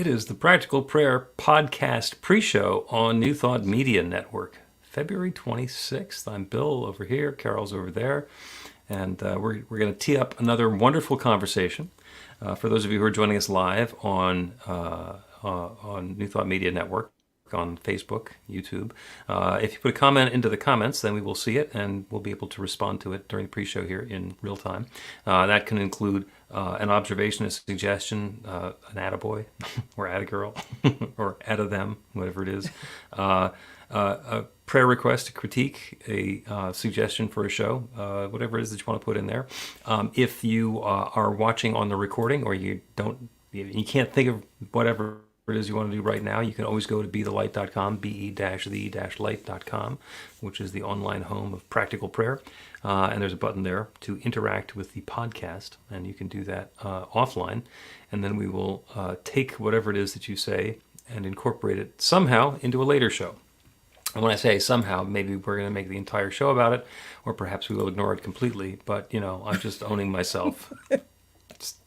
It is the Practical Prayer Podcast pre-show on New Thought Media Network. February 26th. I'm Bill over here, Carol's over there, and we're going to tee up another wonderful conversation. For those of you who are joining us live on New Thought Media Network, on Facebook, YouTube. If you put a comment into the comments, then we will see it and we'll be able to respond to it during the pre-show here in real time. That can include an observation, a suggestion, an attaboy or attagirl or atta them, whatever it is. A prayer request, a critique, a suggestion for a show, whatever it is that you want to put in there. If you are watching on the recording or you can't think of whatever it is you want to do right now, you can always go to BeTheLight.com, be-the-light.com, which is the online home of practical prayer. And there's a button there to interact with the podcast, and you can do that offline. And then we will take whatever it is that you say and incorporate it somehow into a later show. And when I say somehow, maybe we're going to make the entire show about it, or perhaps we will ignore it completely. But, I'm just owning myself. It's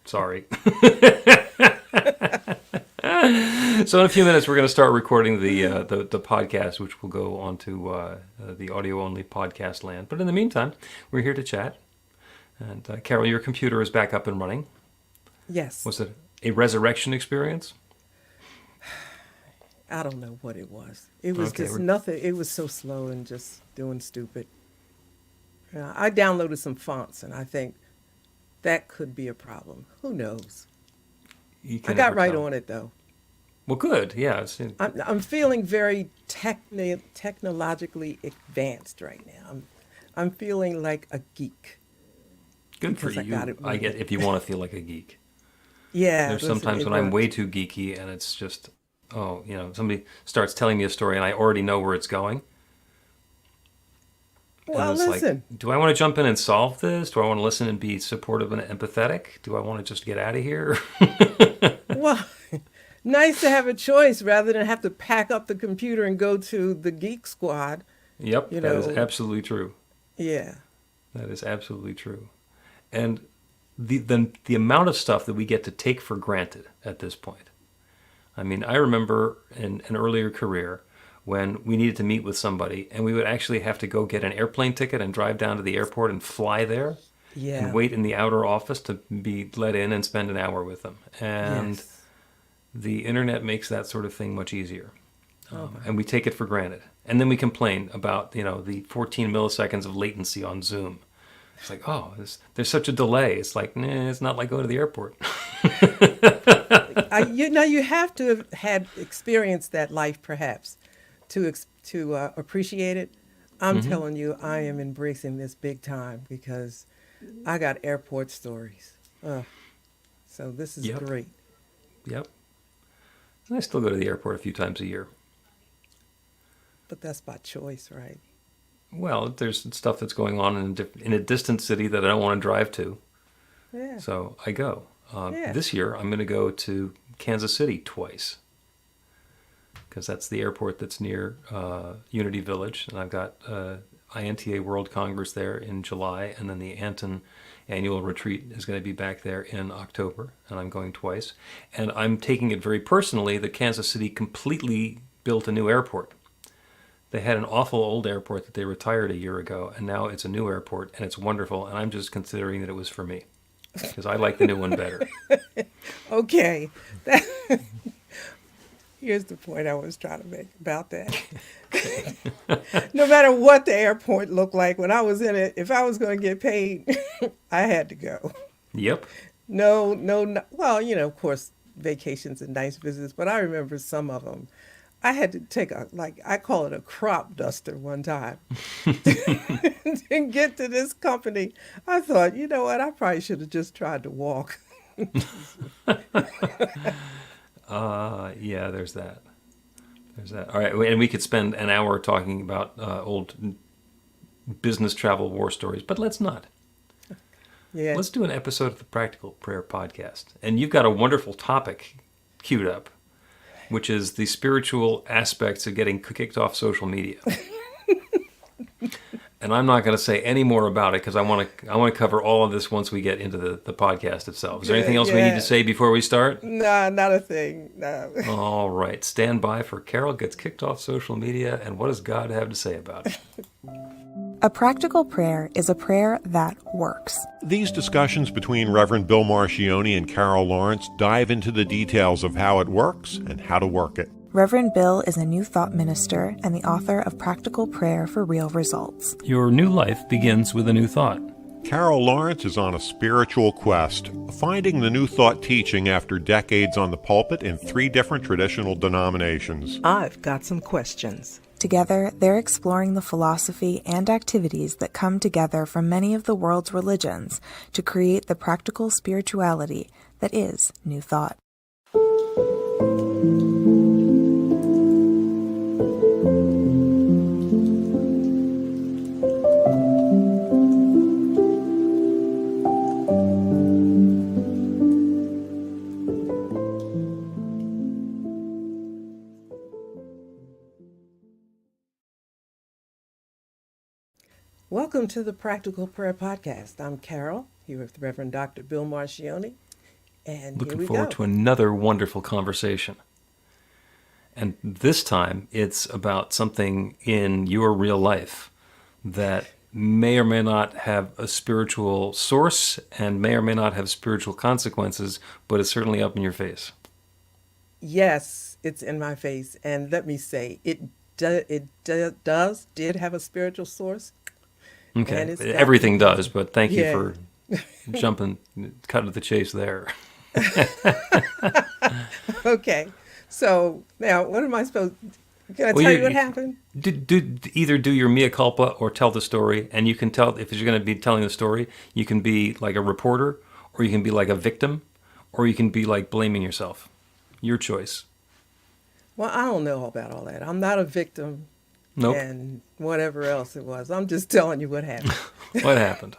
sorry. So in a few minutes, we're going to start recording the podcast, which will go onto the audio-only podcast land. But in the meantime, we're here to chat. And Carol, your computer is back up and running. Yes. Was it a resurrection experience? I don't know what it was. It was just nothing. It was so slow and just doing stupid. I downloaded some fonts, and I think that could be a problem. Who knows? I got right on it, though. Well, good. Yeah. I'm feeling very technologically advanced right now. I'm feeling like a geek. Good for you. I get if you want to feel like a geek. Yeah. There's sometimes when I'm way too geeky and it's just, somebody starts telling me a story and I already know where it's going. Well, listen. Like, do I want to jump in and solve this? Do I want to listen and be supportive and empathetic? Do I want to just get out of here? Well, nice to have a choice rather than have to pack up the computer and go to the geek squad. Yep, that is absolutely true. Yeah. That is absolutely true. And the amount of stuff that we get to take for granted at this point. I mean, I remember in an earlier career when we needed to meet with somebody and we would actually have to go get an airplane ticket and drive down to the airport and fly there and wait in the outer office to be let in and spend an hour with them. And the internet makes that sort of thing much easier. And we take it for granted. And then we complain about, the 14 milliseconds of latency on Zoom. It's like, there's such a delay. It's like, it's not like going to the airport. You have to have had experienced that life, perhaps, to appreciate it. I'm telling you, I am embracing this big time because I got airport stories. So this is great. Yep. And I still go to the airport a few times a year. But that's by choice, right? Well, there's stuff that's going on in a distant city that I don't want to drive to. Yeah. So I go. This year, I'm going to go to Kansas City twice. Because that's the airport that's near Unity Village. And I've got INTA World Congress there in July. And then the Anton annual retreat is going to be back there in October. And I'm going twice. And I'm taking it very personally that Kansas City completely built a new airport. They had an awful old airport that they retired a year ago, and now it's a new airport, and it's wonderful, and I'm just considering that it was for me, because I like the new one better. Okay. Here's the point I was trying to make about that. No matter what the airport looked like, when I was in it, if I was going to get paid, I had to go. Yep. No. Well, of course, vacations and nice visits, but I remember some of them. I had to take I call it a crop duster one time to get to this company. I thought, you know what? I probably should have just tried to walk. Yeah, there's that. All right, and we could spend an hour talking about old business travel war stories, but let's not. Yeah. Let's do an episode of the Practical Prayer Podcast. And you've got a wonderful topic queued up, which is the spiritual aspects of getting kicked off social media. And I'm not going to say any more about it because I want to cover all of this once we get into the podcast itself. Is there anything Good, else we need to yeah. say before we start? Nah, not a thing. No. All right, stand by for Carol gets kicked off social media and what does God have to say about it? A practical prayer is a prayer that works. These discussions between Reverend Bill Marchiony and Carol Lawrence dive into the details of how it works and how to work it. Reverend Bill is a New Thought minister and the author of Practical Prayer for Real Results. Your new life begins with a new thought. Carol Lawrence is on a spiritual quest, finding the New Thought teaching after decades on the pulpit in 3 different traditional denominations. I've got some questions. Together, they're exploring the philosophy and activities that come together from many of the world's religions to create the practical spirituality that is New Thought. Welcome to the Practical Prayer Podcast. I'm Carol, here with Reverend Dr. Bill Marchiony, and Looking here we forward go. to another wonderful conversation. And this time it's about something in your real life that may or may not have a spiritual source and may or may not have spiritual consequences, but it's certainly up in your face. Yes, it's in my face, and let me say, did have a spiritual source. And Okay, it's got- everything does, but thank you Yeah. for jumping, cut to the chase there. Okay, so now what am I supposed? Can I Well, tell you- you what happened? Either do your mea culpa or tell the story, and you can tell if you're going to be telling the story, you can be like a reporter, or you can be like a victim, or you can be like blaming yourself. Your choice. Well, I don't know about all that. I'm not a victim, Nope. and whatever else it was. I'm just telling you what happened. What happened?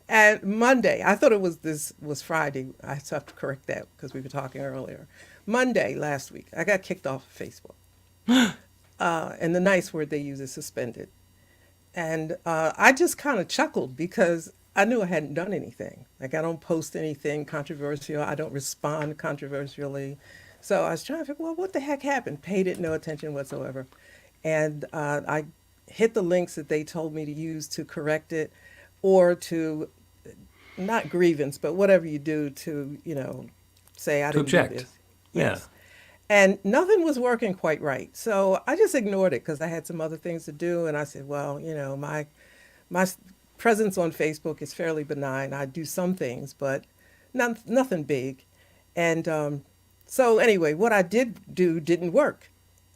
And Monday, I thought this was Friday. I have to correct that because we were talking earlier. Monday last week, I got kicked off of Facebook. And the nice word they use is suspended. And I just kind of chuckled because I knew I hadn't done anything. Like, I don't post anything controversial. I don't respond controversially. So I was trying to figure, well, what the heck happened? Paid it no attention whatsoever. And I hit the links that they told me to use to correct it or to, not grievance, but whatever you do to, say I To didn't do object. this. Yeah. Yes. And nothing was working quite right. So I just ignored it because I had some other things to do. And I said, well, my presence on Facebook is fairly benign. I do some things, but nothing big. And so anyway, what I did do didn't work.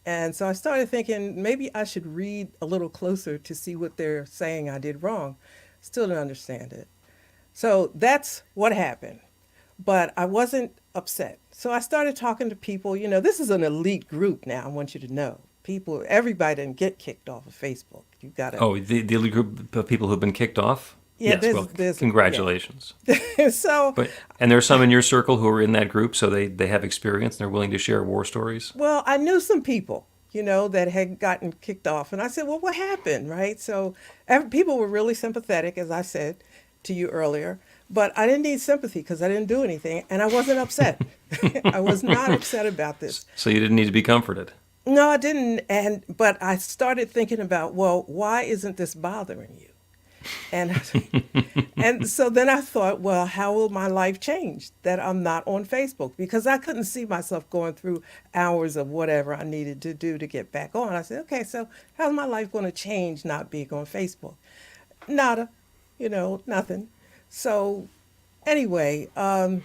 And so I started thinking maybe I should read a little closer to see what they're saying I did wrong. Still didn't understand it. So that's what happened. But I wasn't upset. So I started talking to people. This is an elite group now, I want you to know. Everybody didn't get kicked off of Facebook. You got to. Oh, the elite group of people who've been kicked off? Yeah, Yes, there's congratulations. So, And there's some in your circle who are in that group, so they have experience and they're willing to share war stories? well, I knew some people, that had gotten kicked off. And I said, well, what happened, right? So people were really sympathetic, as I said to you earlier. But I didn't need sympathy because I didn't do anything. And I wasn't upset. I was not upset about this. So you didn't need to be comforted. No, I didn't. But I started thinking about, well, why isn't this bothering you? And so then I thought, well, how will my life change that I'm not on Facebook? Because I couldn't see myself going through hours of whatever I needed to do to get back on. I said, okay, so how's my life going to change not being on Facebook? Nada, nothing. So anyway, then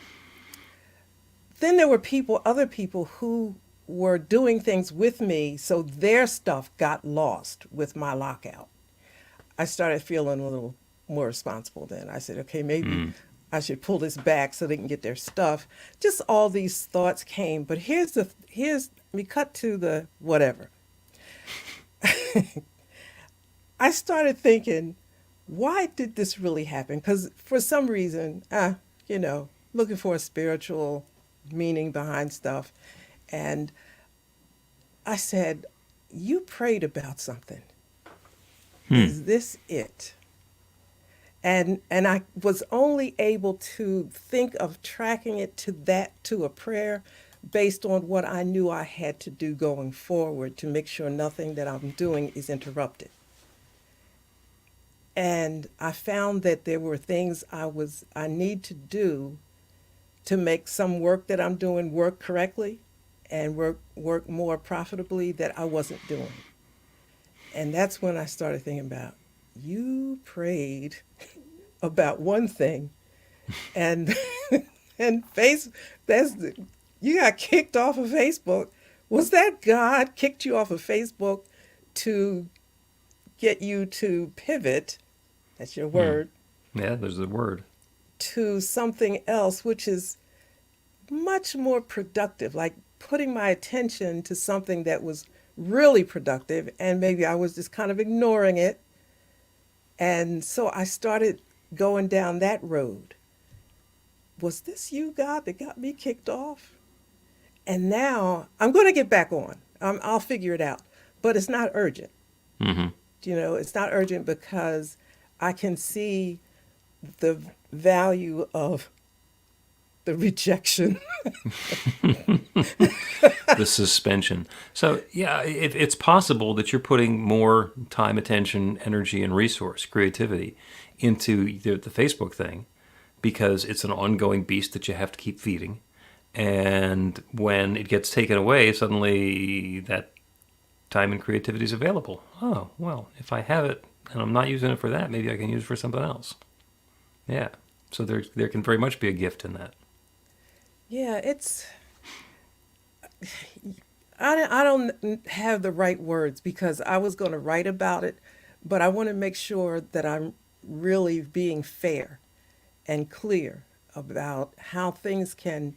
there were other people who were doing things with me, so their stuff got lost with my lockout. I started feeling a little more responsible then. I said, okay, maybe I should pull this back so they can get their stuff. Just all these thoughts came. But we cut to the whatever. I started thinking, why did this really happen? Because for some reason, looking for a spiritual meaning behind stuff. And I said, you prayed about something. Is this it? And I was only able to think of tracking it to a prayer based on what I knew I had to do going forward to make sure nothing that I'm doing is interrupted. And I found that there were things I need to do to make some work that I'm doing work correctly and work more profitably that I wasn't doing. And that's when I started thinking about, you prayed about one thing, and and you got kicked off of Facebook. Was that God kicked you off of Facebook to get you to pivot? That's your word. Yeah, there's the word. To something else, which is much more productive, like putting my attention to something that was really productive, and maybe I was just kind of ignoring it. And so I started going down that road. Was this you, God, that got me kicked off? And now I'm going to get back on. I'll figure it out. But it's not urgent. Mm-hmm. It's not urgent because I can see the value of the rejection. The suspension. So, yeah, it's possible that you're putting more time, attention, energy, and resource, creativity into the Facebook thing because it's an ongoing beast that you have to keep feeding. And when it gets taken away, suddenly that time and creativity is available. Oh, well, if I have it and I'm not using it for that, maybe I can use it for something else. Yeah. So there can very much be a gift in that. Yeah, I don't have the right words because I was going to write about it, but I want to make sure that I'm really being fair and clear about how things can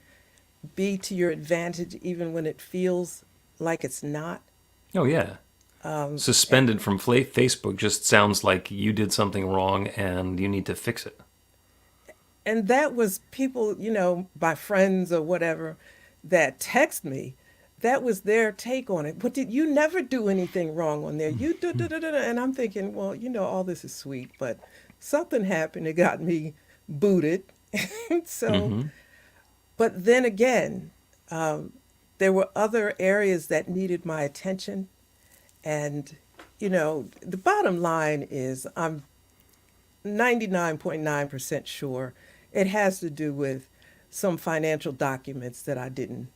be to your advantage even when it feels like it's not. Oh, yeah. Suspended from Facebook just sounds like you did something wrong and you need to fix it. And that was people, my friends or whatever, that text me. That was their take on it. But did you never do anything wrong on there? You do, and I'm thinking, well, all this is sweet, but something happened that got me booted. So, but then again, there were other areas that needed my attention. And, the bottom line is I'm 99.9% sure it has to do with some financial documents that I didn't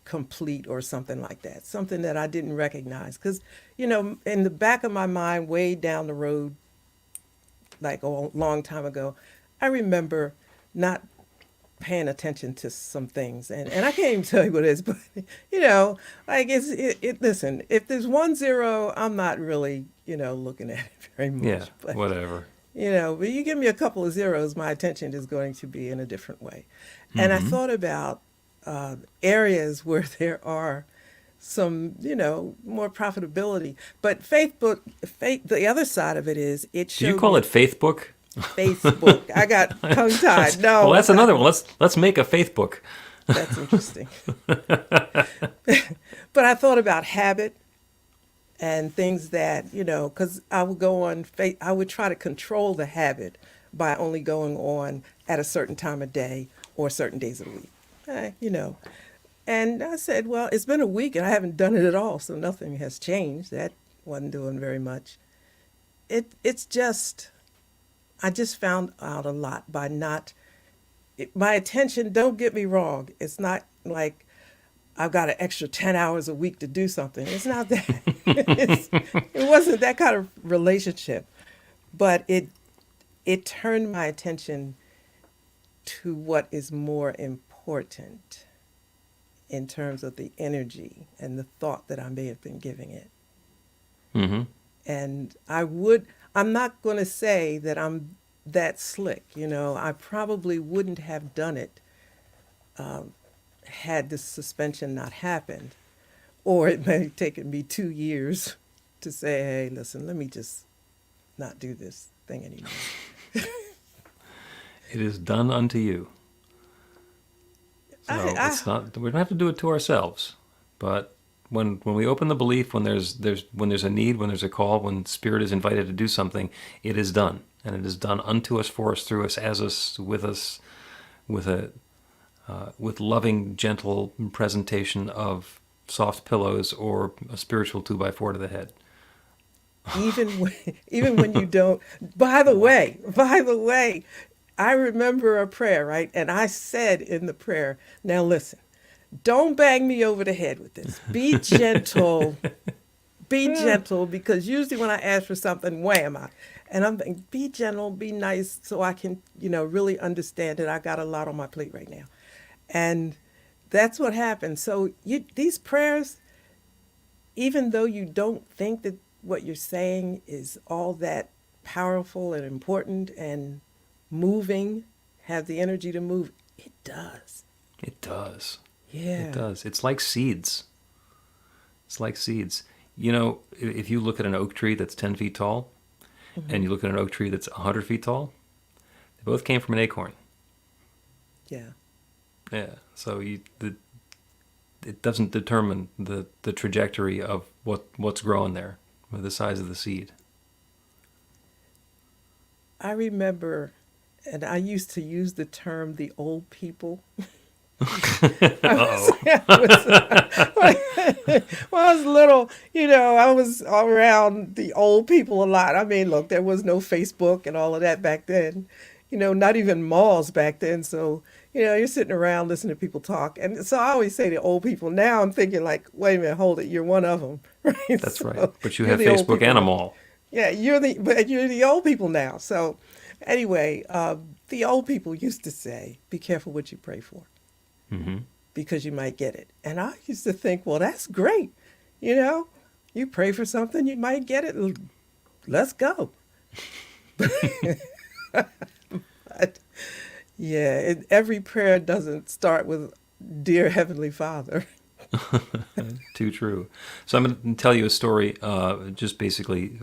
complete or something like that, something that I didn't recognize. Because, in the back of my mind, way down the road, like a long time ago, I remember not paying attention to some things. And I can't even tell you what it is, but, listen, if there's 10, I'm not really, looking at it very much. Yeah, but, whatever. But you give me a couple of zeros, my attention is going to be in a different way. And I thought about areas where there are some, more profitability. But the other side of it is it showed. Do you call it Faithbook? Facebook. I got tongue-tied. No. Well, that's another one. Let's make a Faithbook. That's interesting. But I thought about habit and things that, because I would go on, I would try to control the habit by only going on at a certain time of day or certain days of the week, And I said, well, it's been a week and I haven't done it at all, so nothing has changed. That wasn't doing very much. It's just, I just found out a lot by my attention, don't get me wrong, it's not like I've got an extra 10 hours a week to do something. It's not that. It wasn't that kind of relationship. But it turned my attention to what is more important in terms of the energy and the thought that I may have been giving it. Mm-hmm. And I'm not going to say that I'm that slick. I probably wouldn't have done it had the suspension not happened, or it may have taken me 2 years to say, hey, listen, let me just not do this thing anymore. It is done unto you. So it's not. We don't have to do it to ourselves, but when we open the belief, when there's a need, when there's a call, when Spirit is invited to do something, it is done, and it is done unto us, for us, through us, as us, with loving, gentle presentation of soft pillows or a spiritual 2x4 to the head. Even when you don't. By the way, I remember a prayer, right? And I said in the prayer, now listen, don't bang me over the head with this. Be gentle. Be gentle, because usually when I ask for something, wham, and I'm thinking, be gentle, be nice, so I can, really understand that I got a lot on my plate right now. And that's what happened. So these prayers, even though you don't think that what you're saying is all that powerful and important and moving, have the energy to move, it does. It does. Yeah. It does. It's like seeds. It's like seeds. If you look at an oak tree that's 10 feet tall, and you look at an oak tree that's 100 feet tall, they both came from an acorn. Yeah. Yeah. So it doesn't determine the trajectory of what's growing there, or the size of the seed. I remember, and I used to use the term the old people. Uh-oh. When I was little, I was around the old people a lot. I mean, look, there was no Facebook and all of that back then, not even malls back then. So, you're sitting around listening to people talk. And so I always say the old people. Now I'm thinking like, wait a minute, hold it. You're one of them. Right? That's So right. But you you're have the old Facebook people and a now. mall. Yeah, you're the old people now. So anyway, the old people used to say, be careful what you pray for. Mm-hmm. Because you might get it. And I used to think, well, that's great. You pray for something, you might get it. Let's go. But, yeah, every prayer doesn't start with, Dear Heavenly Father. Too true. So I'm going to tell you a story, just basically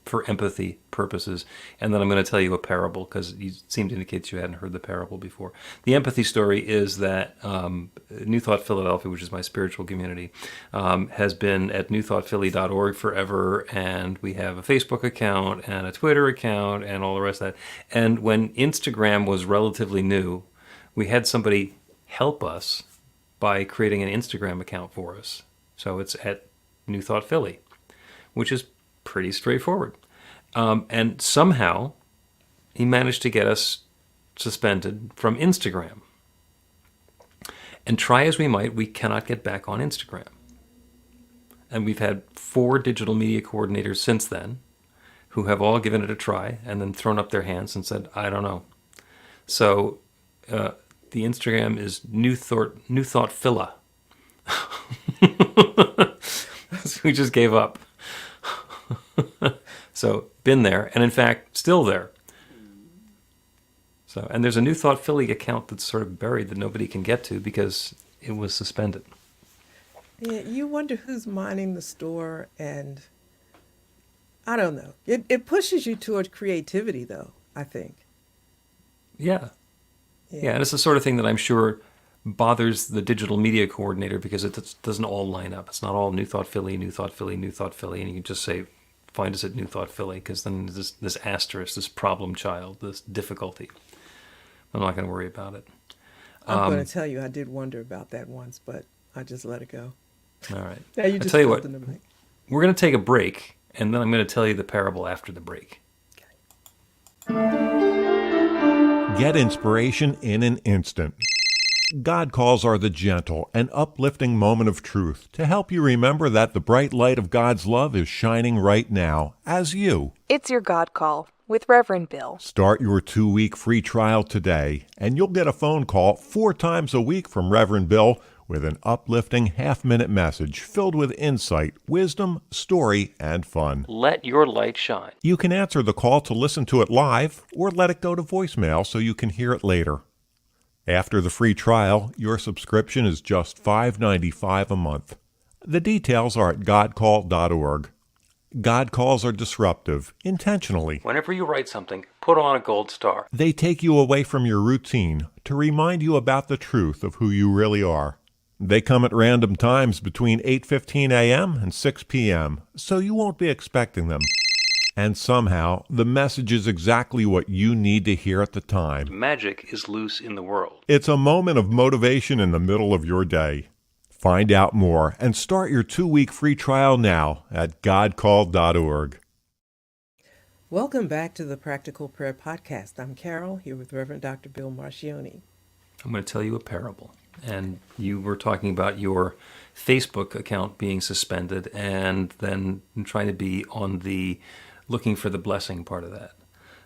for empathy purposes, and then I'm going to tell you a parable, because you seem to indicate you hadn't heard the parable before. The empathy story is that New Thought Philadelphia, which is my spiritual community, has been at newthoughtphilly.org forever, and we have a Facebook account and a Twitter account and all the rest of that. And when Instagram was relatively new, we had somebody help us by creating an Instagram account for us. So it's at New Thought Philly, which is pretty straightforward. And somehow he managed to get us suspended from Instagram. And try as we might, we cannot get back on Instagram. And we've had 4 digital media coordinators since then who have all given it a try and then thrown up their hands and said, I don't know. So the Instagram is New Thought Phila. So we just gave up. So been there, and in fact still there. So, and there's a New Thought Philly account that's sort of buried that nobody can get to because it was suspended. Yeah, you wonder who's minding the store, and I don't know. It pushes you towards creativity, though, I think. Yeah, and it's the sort of thing that I'm sure bothers the digital media coordinator, because it doesn't all line up. It's not all New Thought Philly, New Thought Philly, New Thought Philly, and you can just say, find us at New Thought Philly, because then there's this asterisk, this problem child, this difficulty. I'm not going to worry about it. I'm going to tell you, I did wonder about that once, but I just let it go. All right. Now you I'll just tell you what, filled in the blank. we're going to take a break, and then I'm going to tell you the parable after the break. Get inspiration in an instant. God calls are the gentle and uplifting moment of truth to help you remember that the bright light of God's love is shining right now as you. It's your God Call with Reverend Bill. Start your 2-week free trial today, and you'll get a phone call 4 times a week from Reverend Bill with an uplifting half-minute message filled with insight, wisdom, story, and fun. Let your light shine. You can answer the call to listen to it live or let it go to voicemail so you can hear it later. After the free trial, your subscription is just $5.95 a month. The details are at godcall.org. God calls are disruptive, intentionally. Whenever you write something, put on a gold star. They take you away from your routine to remind you about the truth of who you really are. They come at random times between 8:15 a.m. and 6 p.m., so you won't be expecting them. And somehow, the message is exactly what you need to hear at the time. Magic is loose in the world. It's a moment of motivation in the middle of your day. Find out more and start your 2-week free trial now at godcalled.org. Welcome back to the Practical Prayer Podcast. I'm Carol, here with Reverend Dr. Bill Marchiony. I'm going to tell you a parable. And you were talking about your Facebook account being suspended and then trying to be on the looking for the blessing part of that.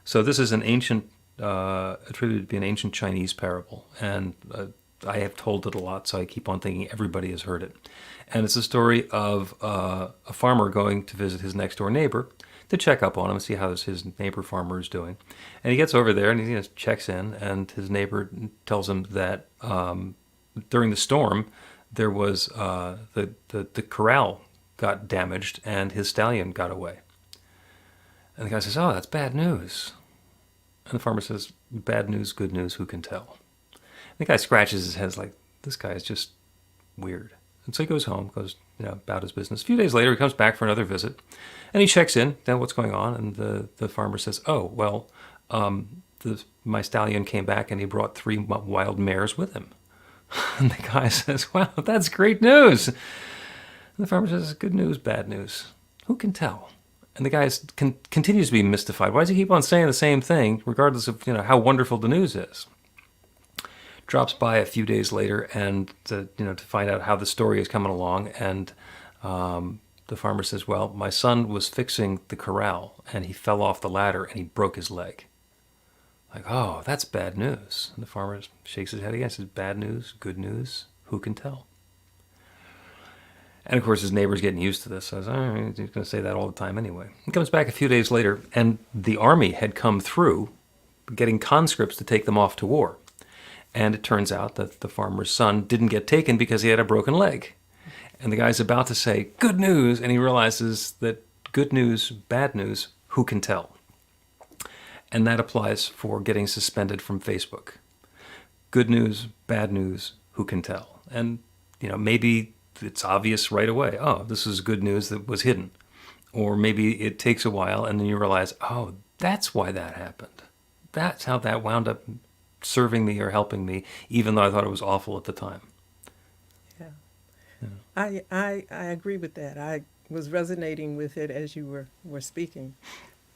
So this is an ancient, attributed to be an ancient Chinese parable. And I have told it a lot, so I keep on thinking everybody has heard it. And it's a story of a farmer going to visit his next door neighbor to check up on him and see how his neighbor farmer is doing. And he gets over there and he checks in, and his neighbor tells him that during the storm, there was the corral got damaged and his stallion got away. And the guy says, "Oh, that's bad news." And the farmer says, "Bad news, good news, who can tell?" And the guy scratches his head like, this guy is just weird. And so he goes home, goes about his business. A few days later, he comes back for another visit, and he checks in, what's going on, and the farmer says, "Oh, well, my stallion came back and he brought 3 wild mares with him." And the guy says, "Wow, that's great news." And the farmer says, "Good news, bad news, who can tell?" And the guy continues to be mystified. Why does he keep on saying the same thing, regardless of how wonderful the news is? Drops by a few days later and to find out how the story is coming along, and the farmer says, "Well, my son was fixing the corral and he fell off the ladder and he broke his leg." Like, "Oh, that's bad news." And the farmer shakes his head again, says, "Bad news, good news, who can tell?" And of course, his neighbor's getting used to this. Says, "Oh, he's going to say that all the time anyway." He comes back a few days later, and the army had come through, getting conscripts to take them off to war. And it turns out that the farmer's son didn't get taken because he had a broken leg. And the guy's about to say, "Good news," and he realizes that good news, bad news, who can tell? And that applies for getting suspended from Facebook. Good news, bad news, who can tell? And, maybe it's obvious right away. Oh, this is good news that was hidden. Or maybe it takes a while and then you realize, oh, that's why that happened. That's how that wound up serving me or helping me, even though I thought it was awful at the time. Yeah. I agree with that. I was resonating with it as you were speaking.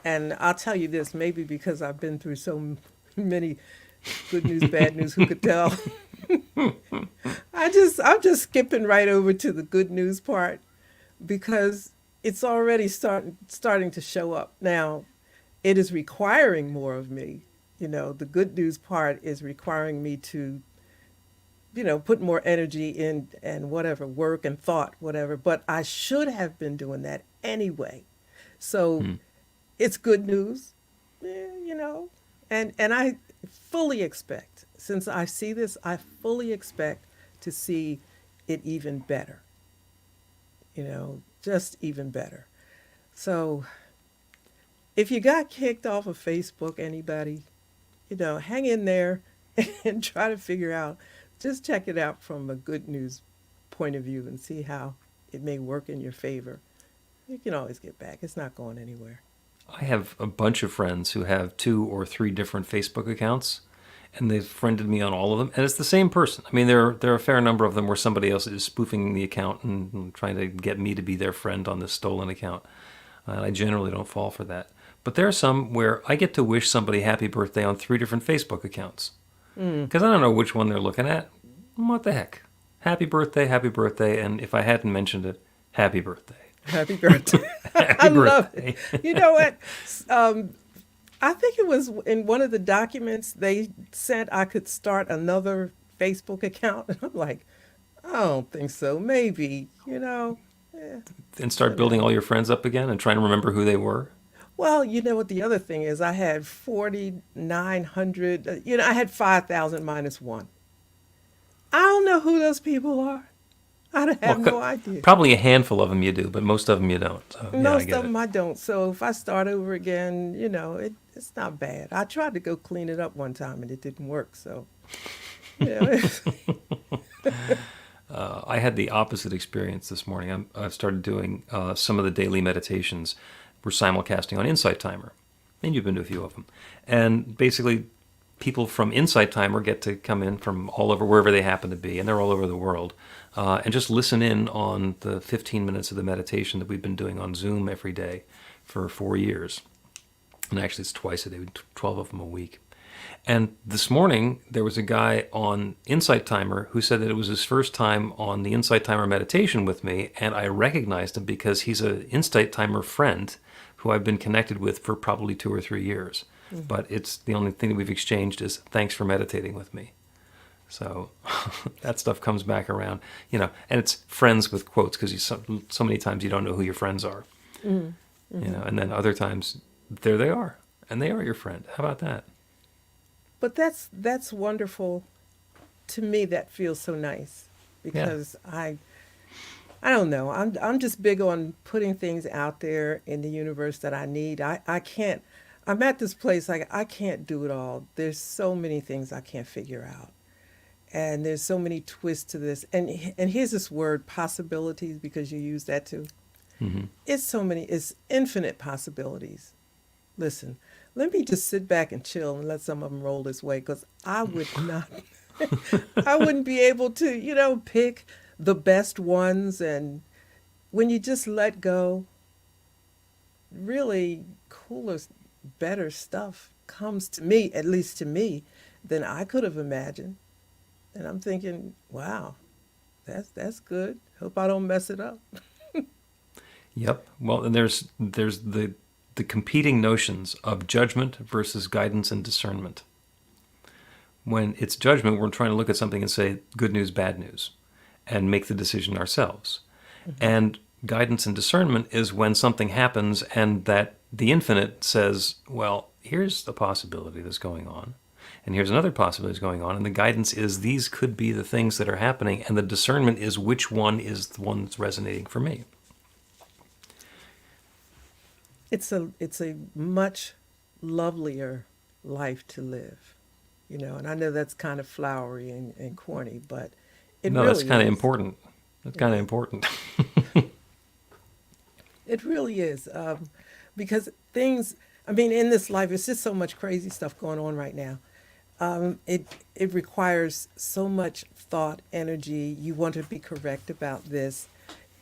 And I'll tell you this, maybe because I've been through so many good news, bad news, who could tell? I'm just skipping right over to the good news part because it's already starting to show up. Now, it is requiring more of me. The good news part is requiring me to, put more energy in and whatever, work and thought, whatever. But I should have been doing that anyway. So it's good news, and I fully expect, since I see this, I fully expect to see it even better, just even better. So if you got kicked off of Facebook, anybody, hang in there and try to figure out, just check it out from a good news point of view and see how it may work in your favor. You can always get back. It's not going anywhere. I have a bunch of friends who have 2 or 3 different Facebook accounts, and they've friended me on all of them, and it's the same person. I mean, there are a fair number of them where somebody else is spoofing the account and trying to get me to be their friend on this stolen account. And I generally don't fall for that. But there are some where I get to wish somebody happy birthday on 3 different Facebook accounts. Because I don't know which one they're looking at. What the heck? Happy birthday, and if I hadn't mentioned it, happy birthday. Happy birthday. I love it. You know what? I think it was in one of the documents they sent I could start another Facebook account. And I'm like, I don't think so. Maybe, And start building all your friends up again and trying to remember who they were? Well, you know what the other thing is? I had 4,900, I had 5,000 minus 1. I don't know who those people are. I have no idea. Probably a handful of them you do, but most of them you don't. So, most of them I don't. So if I start over again, it's not bad. I tried to go clean it up one time and it didn't work. So, I had the opposite experience this morning. I've started doing some of the daily meditations. We're simulcasting on Insight Timer, and you've been to a few of them. And basically, people from Insight Timer get to come in from all over, wherever they happen to be, and they're all over the world, and just listen in on the 15 minutes of the meditation that we've been doing on Zoom every day for 4 years. And actually, it's twice a day, 12 of them a week. And this morning, there was a guy on Insight Timer who said that it was his first time on the Insight Timer meditation with me, and I recognized him because he's an Insight Timer friend who I've been connected with for probably 2 or 3 years. But it's the only thing that we've exchanged is thanks for meditating with me. So that stuff comes back around, and it's friends with quotes, because so many times you don't know who your friends are, and then other times there they are, and they are your friend. How about that? But that's wonderful. To me, that feels so nice because I don't know. I'm just big on putting things out there in the universe that I need. I can't. I'm at this place like I can't do it all. There's so many things I can't figure out, and there's so many twists to this. And here's this word, possibilities, because you use that too. It's infinite possibilities. Listen, let me just sit back and chill and let some of them roll this way, because I would not. I wouldn't be able to, pick the best ones. And when you just let go, really cooler, better stuff comes to me, at least to me, than I could have imagined. And I'm thinking, wow, that's good. Hope I don't mess it up. Yep. Well, and there's the competing notions of judgment versus guidance and discernment. When it's judgment, we're trying to look at something and say good news, bad news, and make the decision ourselves. And guidance and discernment is when something happens and that the infinite says, well, here's the possibility that's going on, and here's another possibility that's going on, and the guidance is these could be the things that are happening, and the discernment is which one is the one that's resonating for me. It's a much lovelier life to live, and I know that's kind of flowery and corny, but it No, really that's kind of is. important. That's kind of important. It really is, because things. I mean, in this life, it's just so much crazy stuff going on right now. It requires so much thought, energy. You want to be correct about this.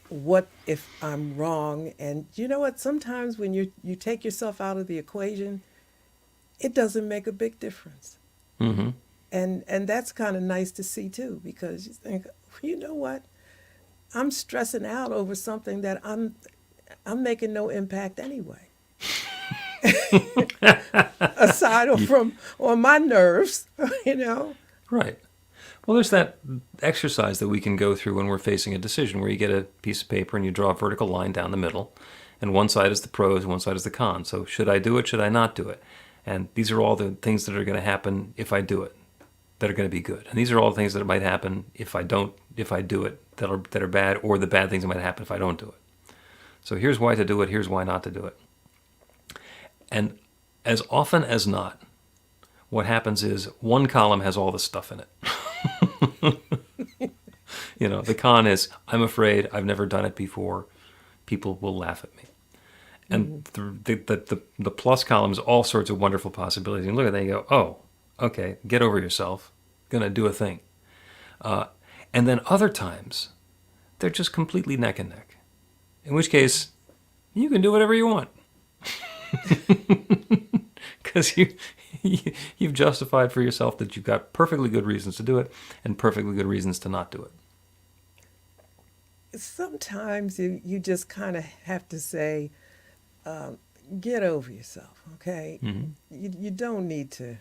What if I'm wrong? And you know what? Sometimes when you take yourself out of the equation, it doesn't make a big difference. Mm-hmm. And that's kind of nice to see too, because you think, you know what? I'm stressing out over something that I'm making no impact anyway. Aside from on my nerves, Right. Well, there's that exercise that we can go through when we're facing a decision where you get a piece of paper and you draw a vertical line down the middle, and one side is the pros and one side is the cons. So should I do it? Should I not do it? And these are all the things that are going to happen if I do it that are going to be good. And these are all the things that might happen if I do it that are bad, or the bad things that might happen if I don't do it. So here's why to do it, here's why not to do it. And as often as not, what happens is one column has all the stuff in it. The con is, I'm afraid, I've never done it before, people will laugh at me. And the plus column is all sorts of wonderful possibilities. And look at that, you go, oh, okay, get over yourself, gonna do a thing. And then other times, they're just completely neck and neck. In which case, you can do whatever you want. Because you've justified for yourself that you've got perfectly good reasons to do it and perfectly good reasons to not do it. Sometimes you just kind of have to say, get over yourself, okay? Mm-hmm. You don't need to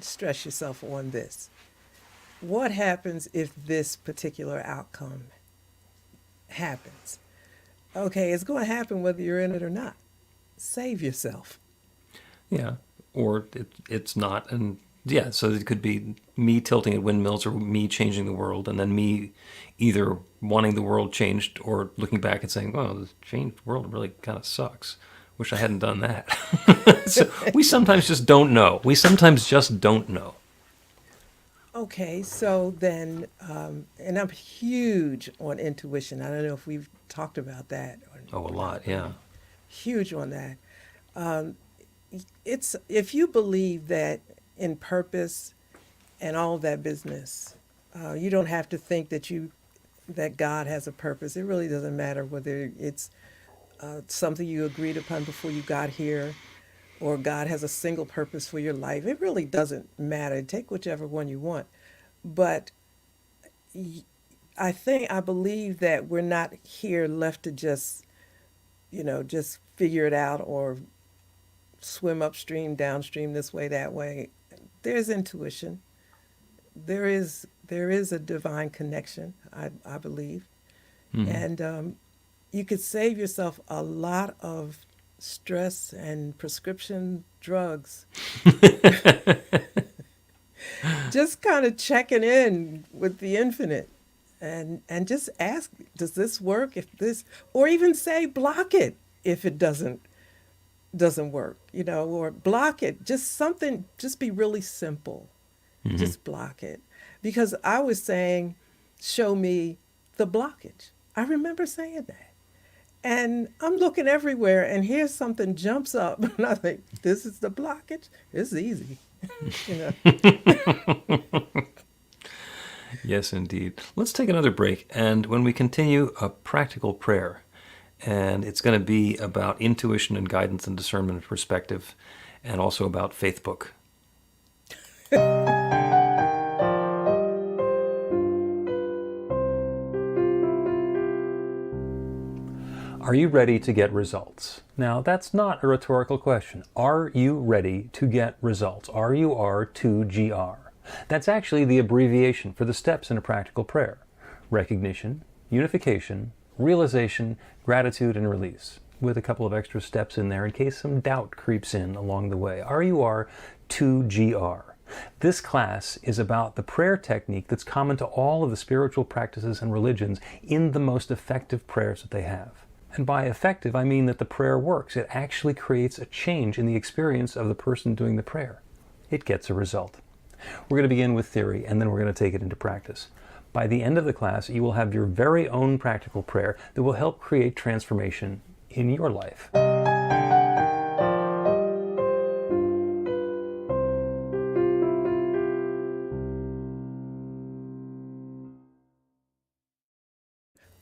stress yourself on this. What happens if this particular outcome happens? Okay, it's going to happen whether you're in it or not. Save yourself. Yeah, or it's not. And yeah, so it could be me tilting at windmills or me changing the world, and then me either wanting the world changed or looking back and saying, well, the changed world really kind of sucks. Wish I hadn't done that. So we sometimes just don't know. Okay, so then, and I'm huge on intuition. I don't know if we've talked about that Oh, a or lot, not, but yeah. I'm huge on that. It's if you believe that in purpose and all of that business, you don't have to think that God has a purpose. It really doesn't matter whether it's something you agreed upon before you got here, or God has a single purpose for your life. It really doesn't matter. Take whichever one you want. But I believe that we're not here left to just figure it out or swim upstream, downstream, this way, that way. There's intuition. There is a divine connection, I believe. And you could save yourself a lot of stress and prescription drugs just kind of checking in with the infinite and just ask, does this work? If this, or even say block it if it doesn't work, or block it. Just something, just be really simple. Just block it. Because I was saying, show me the blockage. I remember saying that. And I'm looking everywhere, and here's something jumps up, and I think, this is the blockage? It's easy. you know. Yes, indeed. Let's take another break, and when we continue, a practical prayer. And it's going to be about intuition and guidance and discernment and perspective, and also about Facebook. Are you ready to get results? Now, that's not a rhetorical question. Are you ready to get results? RUR2GR. That's actually the abbreviation for the steps in a practical prayer. Recognition, unification, realization, gratitude, and release, with a couple of extra steps in there in case some doubt creeps in along the way. RUR2GR. This class is about the prayer technique that's common to all of the spiritual practices and religions in the most effective prayers that they have. And by effective, I mean that the prayer works. It actually creates a change in the experience of the person doing the prayer. It gets a result. We're going to begin with theory, and then we're going to take it into practice. By the end of the class, you will have your very own practical prayer that will help create transformation in your life.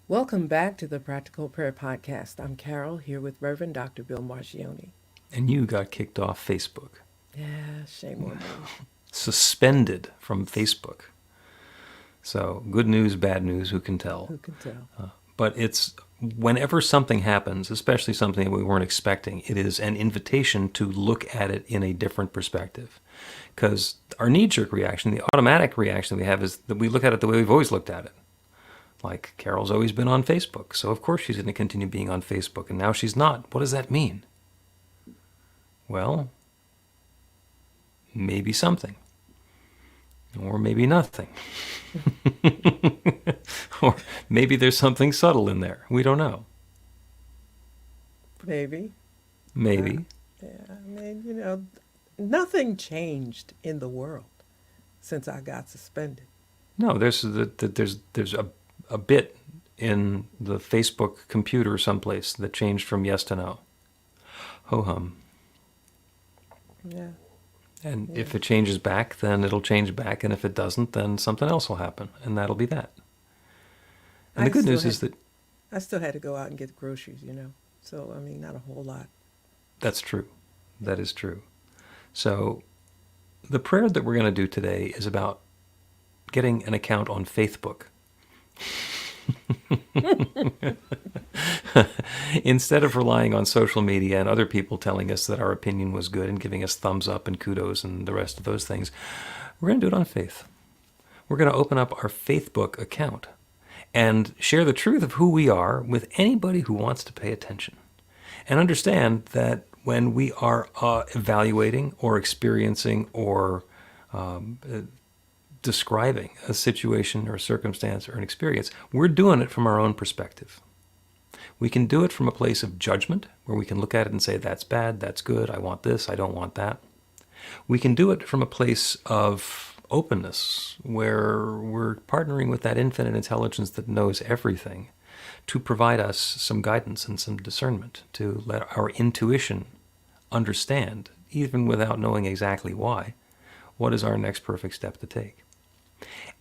Welcome back to the Practical Prayer Podcast. I'm Carol, here with Reverend Dr. Bill Marchiony. And you got kicked off Facebook. Yeah, shame on me. Suspended from Facebook. So, good news, bad news, who can tell? Who can tell? But it's whenever something happens, especially something we weren't expecting, it is an invitation to look at it in a different perspective. Because our knee-jerk reaction, the automatic reaction we have, is that we look at it the way we've always looked at it. Like, Carol's always been on Facebook, so of course she's going to continue being on Facebook, and now she's not. What does that mean? Well, maybe something. Or maybe nothing. Or maybe there's something subtle in there. We don't know. Maybe. Maybe. Yeah, I mean, nothing changed in the world since I got suspended. No, there's a bit in the Facebook computer someplace that changed from yes to no. Ho-hum. Yeah. And if it changes back, then it'll change back. And if it doesn't, then something else will happen. And that'll be that. And the good news is that... I still had to go out and get groceries, So, I mean, not a whole lot. That's true. That is true. So, the prayer that we're going to do today is about getting an account on Facebook. Instead of relying on social media and other people telling us that our opinion was good and giving us thumbs up and kudos and the rest of those things, we're going to do it on faith. We're going to open up our Facebook account and share the truth of who we are with anybody who wants to pay attention. And understand that when we are evaluating or experiencing or describing a situation or a circumstance or an experience, we're doing it from our own perspective. We can do it from a place of judgment, where we can look at it and say, that's bad, that's good, I want this, I don't want that. We can do it from a place of openness, where we're partnering with that infinite intelligence that knows everything to provide us some guidance and some discernment, to let our intuition understand, even without knowing exactly why, what is our next perfect step to take.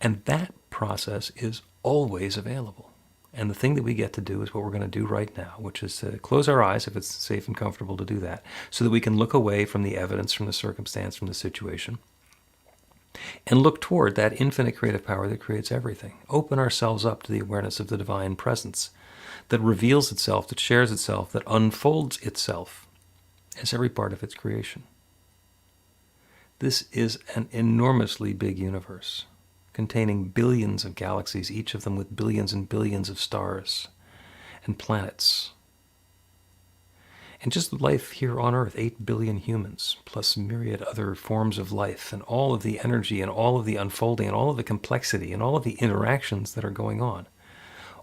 And that process is always available. And the thing that we get to do is what we're going to do right now, which is to close our eyes, if it's safe and comfortable to do that, so that we can look away from the evidence, from the circumstance, from the situation, and look toward that infinite creative power that creates everything. Open ourselves up to the awareness of the divine presence that reveals itself, that shares itself, that unfolds itself as every part of its creation. This is an enormously big universe, containing billions of galaxies, each of them with billions and billions of stars and planets. And just life here on Earth, 8 billion humans, plus myriad other forms of life, and all of the energy and all of the unfolding and all of the complexity and all of the interactions that are going on,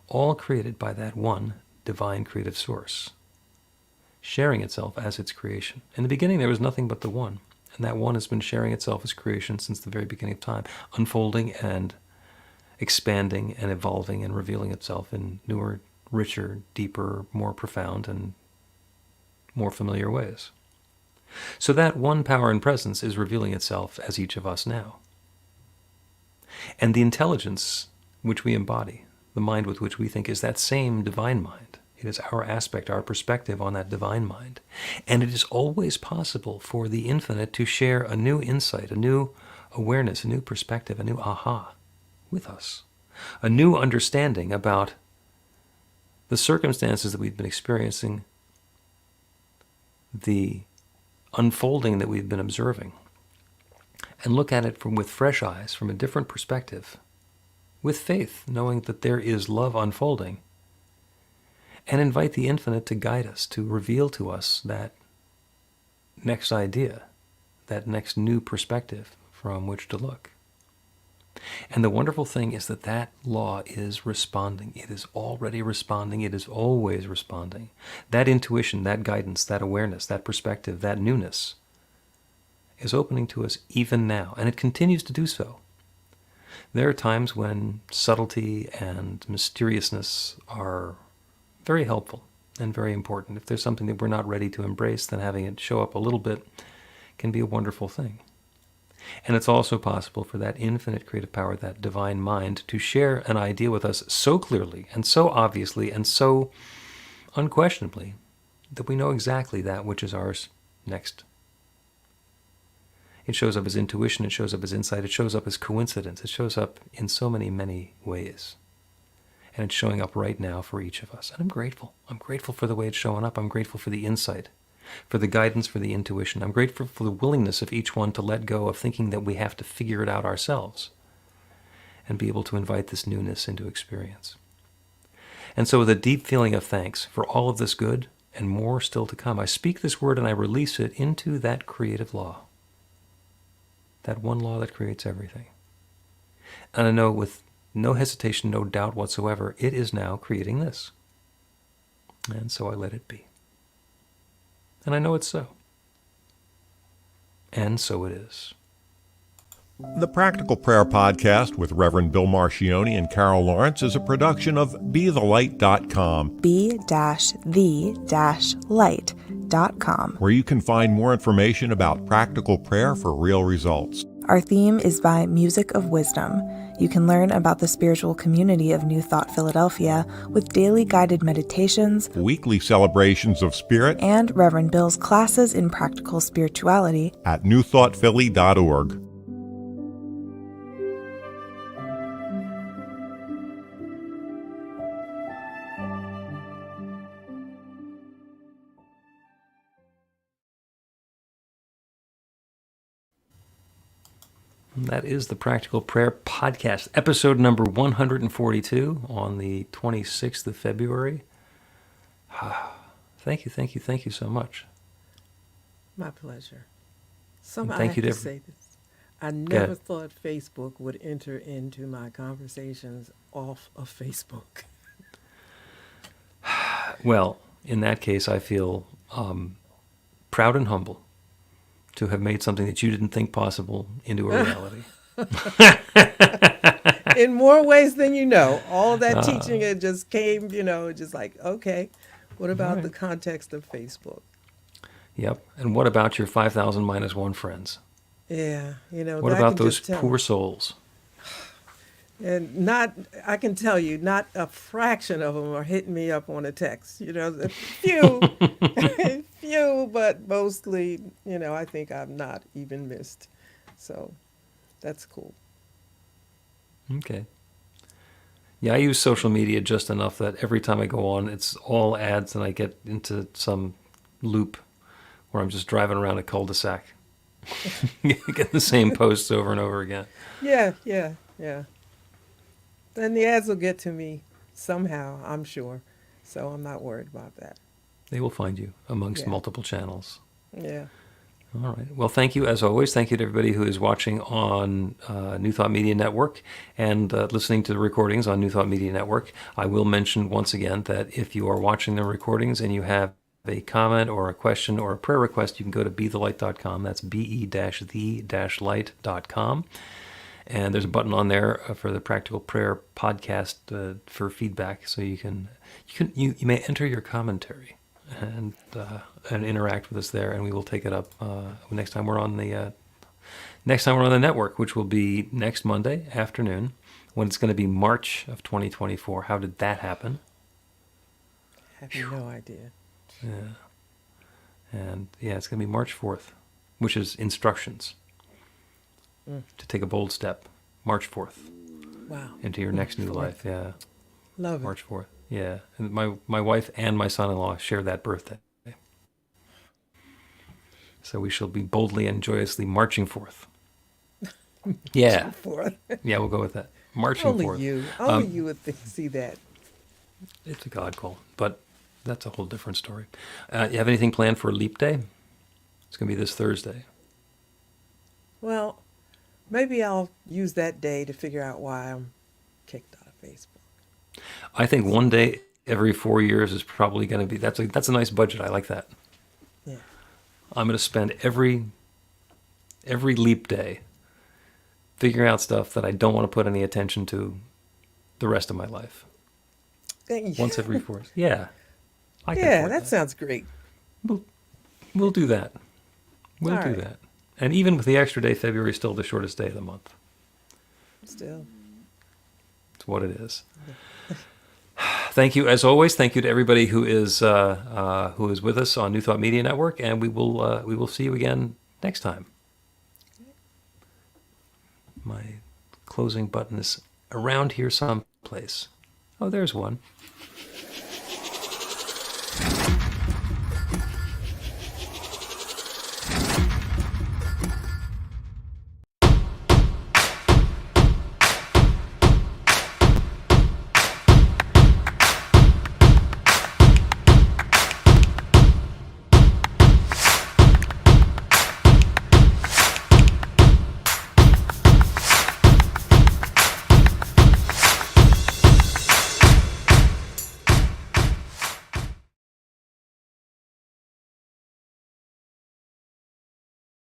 all created by that one divine creative source, sharing itself as its creation. In the beginning, there was nothing but the one. And that one has been sharing itself as creation since the very beginning of time, unfolding and expanding and evolving and revealing itself in newer, richer, deeper, more profound, and more familiar ways. So that one power and presence is revealing itself as each of us now. And the intelligence which we embody, the mind with which we think, is that same divine mind. It is our aspect, our perspective on that divine mind. And it is always possible for the infinite to share a new insight, a new awareness, a new perspective, a new aha with us. A new understanding about the circumstances that we've been experiencing, the unfolding that we've been observing, and look at it with fresh eyes, from a different perspective, with faith, knowing that there is love unfolding, and invite the infinite to guide us, to reveal to us that next idea, that next new perspective from which to look. And the wonderful thing is that that law is responding. It is already responding. It is always responding. That intuition, that guidance, that awareness, that perspective, that newness is opening to us even now, and it continues to do so. There are times when subtlety and mysteriousness are very helpful and very important. If there's something that we're not ready to embrace, then having it show up a little bit can be a wonderful thing. And it's also possible for that infinite creative power, that divine mind, to share an idea with us so clearly and so obviously and so unquestionably that we know exactly that which is ours next. It shows up as intuition, it shows up as insight, it shows up as coincidence, it shows up in so many, many ways. And it's showing up right now for each of us. And I'm grateful. I'm grateful for the way it's showing up. I'm grateful for the insight, for the guidance, for the intuition. I'm grateful for the willingness of each one to let go of thinking that we have to figure it out ourselves and be able to invite this newness into experience. And so with a deep feeling of thanks for all of this good and more still to come, I speak this word and I release it into that creative law, that one law that creates everything. And I know with no hesitation, no doubt whatsoever, it is now creating this. And so I let it be. And I know it's so. And so it is. The Practical Prayer Podcast with Reverend Bill Marchiony and Carol Lawrence is a production of BeTheLight.com, be-the-light.com, where you can find more information about practical prayer for real results. Our theme is by Music of Wisdom. You can learn about the spiritual community of New Thought Philadelphia with daily guided meditations, Weekly celebrations of spirit, and Reverend Bill's classes in practical spirituality at newthoughtphilly.org. That is the Practical Prayer Podcast, episode number 142 on the 26th of February. Thank you so much. My pleasure. I Thank have you to to say this. I never thought Facebook would enter into my conversations off of Facebook. Well, in that case, I feel proud and humble to have made something that you didn't think possible into a reality. In more ways than you know. All that teaching, it just came, just like, okay, what All about the right. context of Facebook? Yep. And what about your 5,000 minus one friends? Yeah, What I about can those just tell. poor souls? And not, I can tell you, not a fraction of them are hitting me up on a text. A few, few, but mostly, I think I'm not even missed. So that's cool. Okay. Yeah, I use social media just enough that every time I go on, it's all ads, and I get into some loop where I'm just driving around a cul-de-sac, getting the same posts over and over again. Yeah, yeah, yeah. And the ads will get to me somehow, I'm sure. So I'm not worried about that. They will find you amongst Yeah, multiple channels. yeah. All right. Well, thank you as always. Thank you to everybody who is watching on New Thought Media Network and listening to the recordings on New Thought Media Network. I will mention once again that if you are watching the recordings and you have a comment or a question or a prayer request, you can go to bethelight.com. That's be-the-light.com. And there's a button on there for the Practical Prayer podcast for feedback, so you may enter your commentary and interact with us there, and we will take it up next time we're on the network, which will be next Monday afternoon, when it's going to be March of 2024. How did that happen? Have no idea. Yeah, and yeah, it's going to be March 4th, which is instructions to take a bold step. March 4th Wow. into your next new Fourth. life. Yeah. Love it. March 4th. Yeah. And my wife and my son-in-law share that birthday. So we shall be boldly and joyously marching forth. Yeah. Fourth. Yeah, we'll go with that. Marching Only forth. you. Only you would see that. It's a God call, but that's a whole different story. You have anything planned for Leap Day? It's going to be this Thursday. Well, maybe I'll use that day to figure out why I'm kicked out of Facebook. I think one day every 4 years is probably going to be, that's a nice budget. I like that. Yeah. I'm going to spend every Leap Day figuring out stuff that I don't want to put any attention to the rest of my life. Once every 4 years. Yeah. I can Yeah, afford that sounds great. We'll do that. We'll All do right. that. And even with the extra day, February is still the shortest day of the month. Still. It's what it is. Thank you, as always. Thank you to everybody who is with us on New Thought Media Network, and we will see you again next time. My closing button is around here someplace. Oh, there's one.